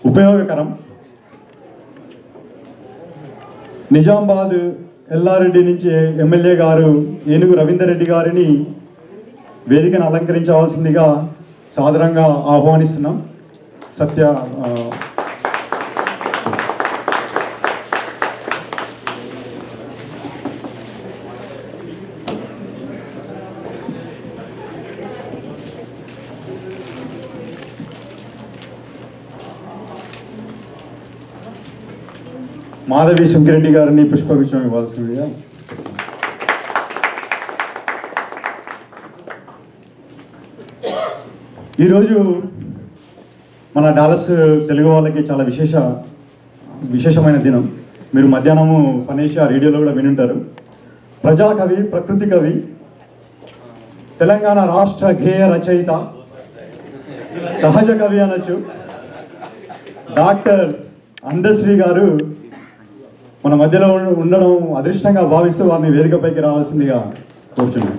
ఉపయోగకరం. నిజామాబాద్ ఎల్లారెడ్డి నుంచి ఎమ్మెల్యే గారు ఏనుగు రవీందర్ రెడ్డి గారిని వేదికను అలంకరించవలసిందిగా సాదరంగా ఆహ్వానిస్తున్నాం. సత్య మాధవి సుంకిరెడ్డి గారిని పుష్పగుచ్చం ఇవ్వాల్సిందిగా. ఈరోజు మన డాలస్ తెలుగు వాళ్ళకి చాలా విశేషమైన దినం. మీరు మధ్యాహ్నము ఫనేషియా రేడియోలో కూడా వినుంటారు. ప్రజాకవి, ప్రకృతి కవి, తెలంగాణ రాష్ట్ర గేయ రచయిత, సహజ కవి అనొచ్చు డాక్టర్ అందశ్రీ గారు మన మధ్యలో ఉండడం అదృష్టంగా భావిస్తూ వారిని వేదికపైకి రావాల్సిందిగా కోరుచున్నాను.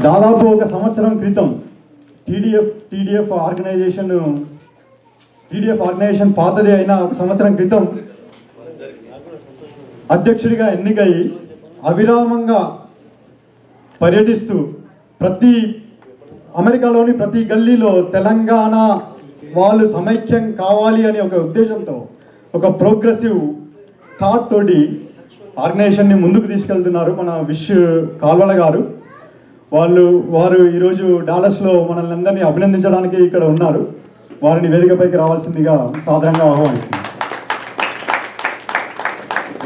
దాదాపు ఒక సంవత్సరం క్రితం టీడీఎఫ్ ఆర్గనైజేషన్ పాతది అయినా ఒక సంవత్సరం క్రితం అధ్యక్షుడిగా ఎన్నికై అవిరామంగా పర్యటిస్తూ అమెరికాలోని ప్రతి గల్లీలో తెలంగాణ వాళ్ళు సమైక్యం కావాలి అనే ఒక ఉద్దేశంతో, ఒక ప్రోగ్రెసివ్ థాట్ తోటి ఆర్గనైజేషన్ని ముందుకు తీసుకెళ్తున్నారు మన విష్ కాల్వల గారు. వారు ఈరోజు డాలస్లో మనల్ని అందరినీ అభినందించడానికి ఇక్కడ ఉన్నారు. వారిని వేదికపైకి రావాల్సిందిగా సాధారణంగా ఆహ్వానిస్తున్నారు.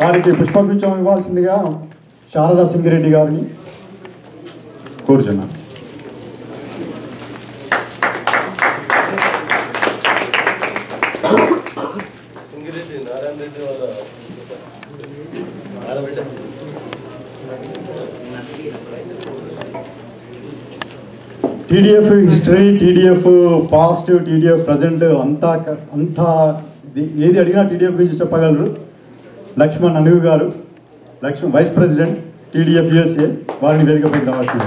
వారికి పుష్పగుచ్చం ఇవ్వాల్సిందిగా శారదా సింగిరెడ్డి గారిని కోరుచున్నాను. TDF history, TDF past, TDF present అంతా ఏది అడిగినా టీడీఎఫ్ గురించి చెప్పగలరు. లక్ష్మణ్ అనుగు గారు, వైస్ ప్రెసిడెంట్ టీడీఎఫ్ యూఎస్ఏ, వారిని వేదికపైకి రావాల్సింది.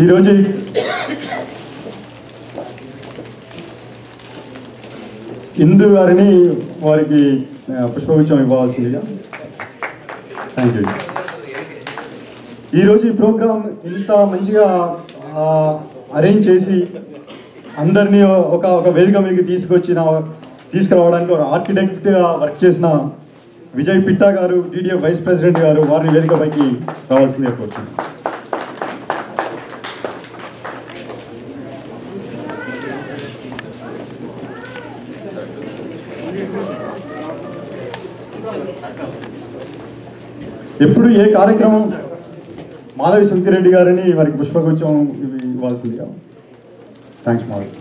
ఈరోజు ఇందు గారిని వారికి పుష్పగుచ్చం ఇవ్వాల్సిందిగా. Thank you. ఈరోజు ఈ ప్రోగ్రాం ఇంత మంచిగా అరేంజ్ చేసి అందరినీ ఒక వేదిక మీదకి తీసుకురావడానికి ఒక ఆర్కిటెక్ట్గా వర్క్ చేసిన విజయ్ పిట్టా గారు, టీడీఎఫ్ వైస్ ప్రెసిడెంట్ గారు, వారిని వేదికపైకి రావాల్సిందిగా కోరుతున్నాను. ఎప్పుడు ఏ కార్యక్రమం మాధవి సుంకిరెడ్డి గారిని వారికి పుష్పగుచ్చం ఇవ్వాల్సిందిగా. థ్యాంక్స్ మాధవి.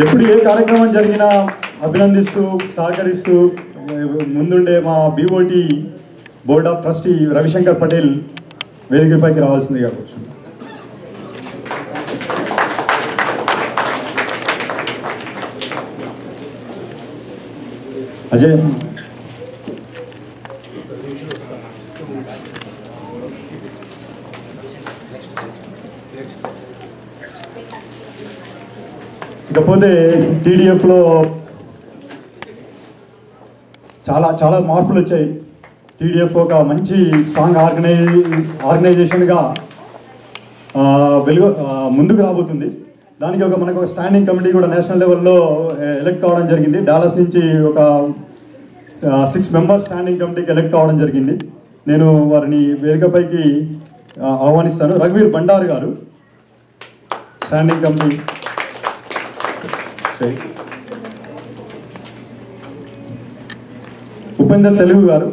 ఎప్పుడు ఏ కార్యక్రమం జరిగినా అభినందిస్తూ సహకరిస్తూ ముందుండే మా BOT board of trustee Ravishankar Patel వేదికపైకి రావాల్సిందిగా కూర్చున్నాం. అజయ్ ఇకపోతే టీడీఎఫ్లో చాలా మార్పులు వచ్చాయి. టీడీఎఫ్ ఒక మంచి స్ట్రాంగ్ ఆర్గనైజేషన్గా ముందుకు రాబోతుంది. దానికి మనకు ఒక స్టాండింగ్ కమిటీ కూడా నేషనల్ లెవెల్లో ఎలక్ట్ కావడం జరిగింది. డాలస్ నుంచి ఒక 6 మెంబర్స్ స్టాండింగ్ కమిటీకి ఎలక్ట్ కావడం జరిగింది. నేను వారిని వేదికపైకి ఆహ్వానిస్తాను. రఘువీర్ బండారు గారు స్టాండింగ్ కమిటీ, ఉపేందర్ తెలుగు గారు,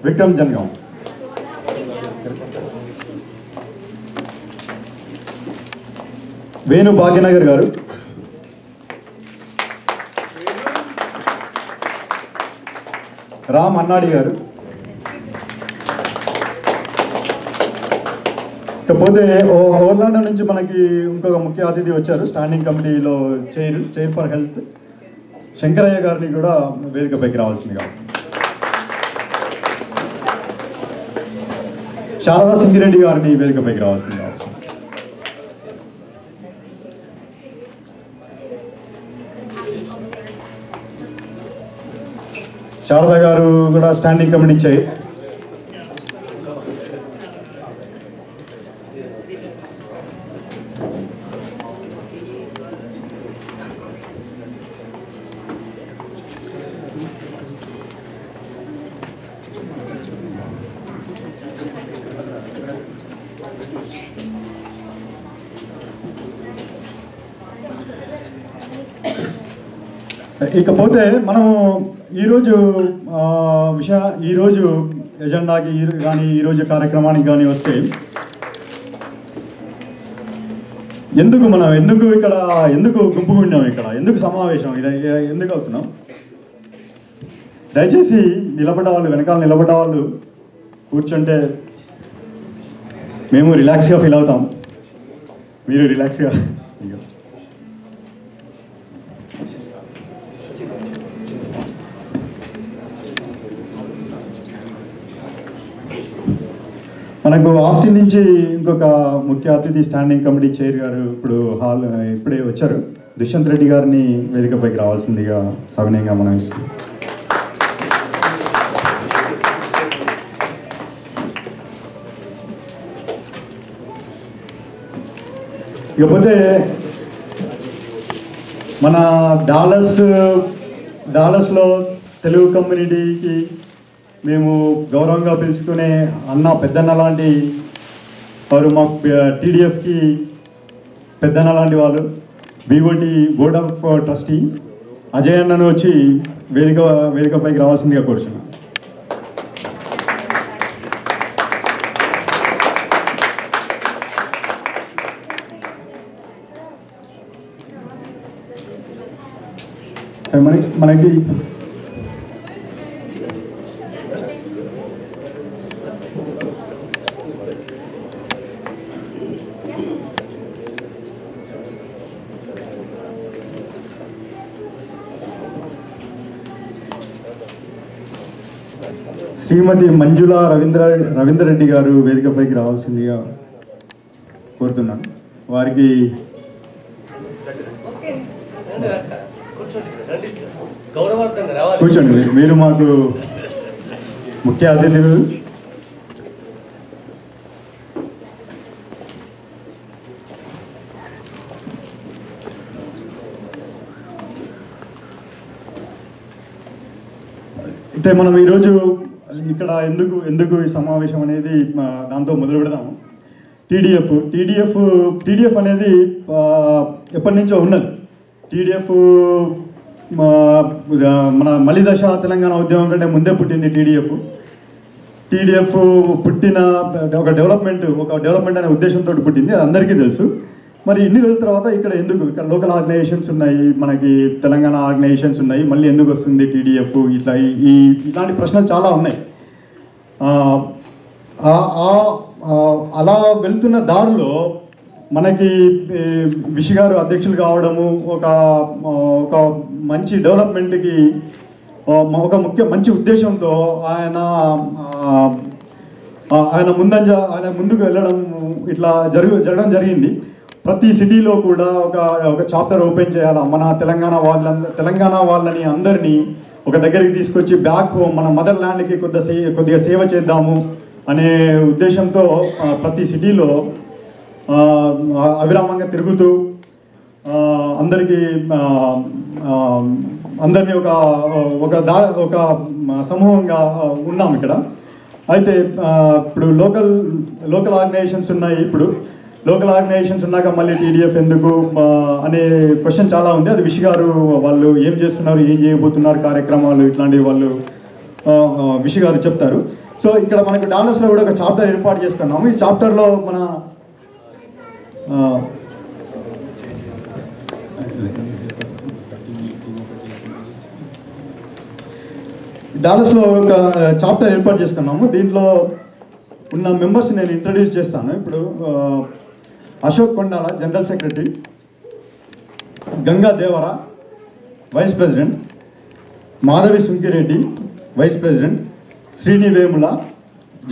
విక్రమ్ జన్గాం, వేణు భాగ్యనగర్ గారు, రామ్ అన్నాడి గారు, ఇకపోతే ఓర్లాండో నుంచి మనకి ఇంకొక ముఖ్య అతిథి వచ్చారు. స్టాండింగ్ కమిటీలో చైర్ ఫర్ హెల్త్ శంకరయ్య గారిని కూడా వేదికపైకి రావాల్సిందిగా. శారదా సింగిరెడ్డి గారిని వేదికపైకి రావాల్సిందిగా. శారదా గారు కూడా స్టాండింగ్ కమిటీ చైర్. ఇకపోతే మనము ఈరోజు ఎజెండాకి కానీ ఈరోజు కార్యక్రమానికి కానీ వస్తే ఎందుకు గుంపుగుండాం, ఎందుకు సమావేశం, ఎందుకు అవుతున్నాం? దయచేసి వెనకాల నిలబడ్డ వాళ్ళు కూర్చుంటే మేము రిలాక్స్గా ఫీల్ అవుతాం, మీరు రిలాక్స్గా. మనకు ఆస్టిన్ నుంచి ఇంకొక ముఖ్య అతిథి స్టాండింగ్ కమిటీ చైర్ గారు ఇప్పుడే వచ్చారు. దుష్యంత్ రెడ్డి గారిని వేదికపైకి రావాల్సిందిగా సవినయంగా మనం ఇస్తాం. ఇకపోతే మన డాలస్లో తెలుగు కమ్యూనిటీకి మేము గౌరవంగా పిలుచుకునే పెద్దన్న లాంటి వారు, మాకు టీడీఎఫ్కి పెద్దన్న లాంటి వాళ్ళు, BOT board of trustee Ajay అన్నను వచ్చి వేదికపైకి రావాల్సిందిగా కోరుచున్నాను. మనకి శ్రీమతి మంజుల రవీందర్ రెడ్డి గారు వేదికపైకి రావాల్సిందిగా కోరుతున్నాను. వారికి కూర్చోండి, మీరు మాకు ముఖ్య అతిథులు. అయితే మనం ఈరోజు ఇక్కడ ఎందుకు ఈ సమావేశం అనేది దాంతో మొదలు పెడదాము. టీడీఎఫ్ అనేది ఎప్పటి నుంచో ఉన్నది. టీడీఎఫ్ మన మలిదశ తెలంగాణ ఉద్యమం కంటే ముందే పుట్టింది. టీడీఎఫ్ పుట్టిన ఒక డెవలప్మెంట్ అనే ఉద్దేశంతో పుట్టింది, అది అందరికీ తెలుసు. మరి ఇన్ని రోజుల తర్వాత ఇక్కడ లోకల్ ఆర్గనైజేషన్స్ ఉన్నాయి, మనకి తెలంగాణ ఆర్గనైజేషన్స్ ఉన్నాయి, మళ్ళీ ఎందుకు వస్తుంది టీడీఎఫ్? ఇట్లాంటి ప్రశ్నలు చాలా ఉన్నాయి. అలా వెళ్తున్న దారిలో మనకి విషి గారు అధ్యక్షులు కావడము ఒక మంచి డెవలప్మెంట్కి మంచి ఉద్దేశంతో ఆయన ముందుకు వెళ్ళడం ఇట్లా జరగడం జరిగింది. ప్రతి సిటీలో కూడా ఒక చాప్టర్ ఓపెన్ చేయాలి. మన తెలంగాణ వాళ్ళని అందరినీ ఒక దగ్గరికి తీసుకొచ్చి బ్యాక్ హోమ్, మన మదర్ ల్యాండ్కి కొద్దిగా సేవ చేద్దాము అనే ఉద్దేశంతో ప్రతి సిటీలో అవిరామంగా తిరుగుతూ అందరినీ ఒక సమూహంగా ఉన్నాం ఇక్కడ. అయితే ఇప్పుడు లోకల్ ఆర్గనైజేషన్స్ ఉన్నాయి. లోకల్ ఆర్గనైజేషన్స్ ఉన్నాక మళ్ళీ టీడీఎఫ్ ఎందుకు అనే క్వశ్చన్ చాలా ఉంది. అది విషి గారు వాళ్ళు ఏం చేస్తున్నారు, ఏం చేయబోతున్నారు, కార్యక్రమాలు ఇట్లాంటివి వాళ్ళు విషి గారు చెప్తారు. సో ఇక్కడ మనకు డాలస్లో కూడా ఒక చాప్టర్ ఏర్పాటు చేసుకున్నాము. ఈ చాప్టర్లో మన డాలస్లో ఒక చాప్టర్ ఏర్పాటు చేసుకున్నాము. దీంట్లో ఉన్న మెంబర్స్ నేను ఇంట్రడ్యూస్ చేస్తాను. ఇప్పుడు Ashok Kondala general secretary, Ganga Devara vice president, Madhavi Sunkireddy vice president, Srini Vemula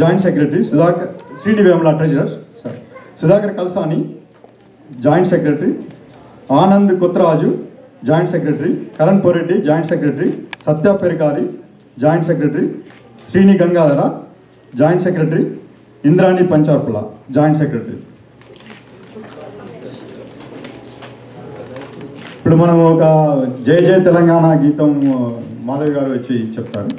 joint secretary, Srini Vemula treasurer, Sudhakar Kalsani joint secretary, Anand Kotraju joint secretary, Karan Poreddy joint secretary, Satya Perikari joint secretary, Srini Gangadhara joint secretary, Indrani Pancharpula joint secretary. ఇప్పుడు మనం ఒక జై జై తెలంగాణ గీతం మాధవి గారు వచ్చి చెప్తారు.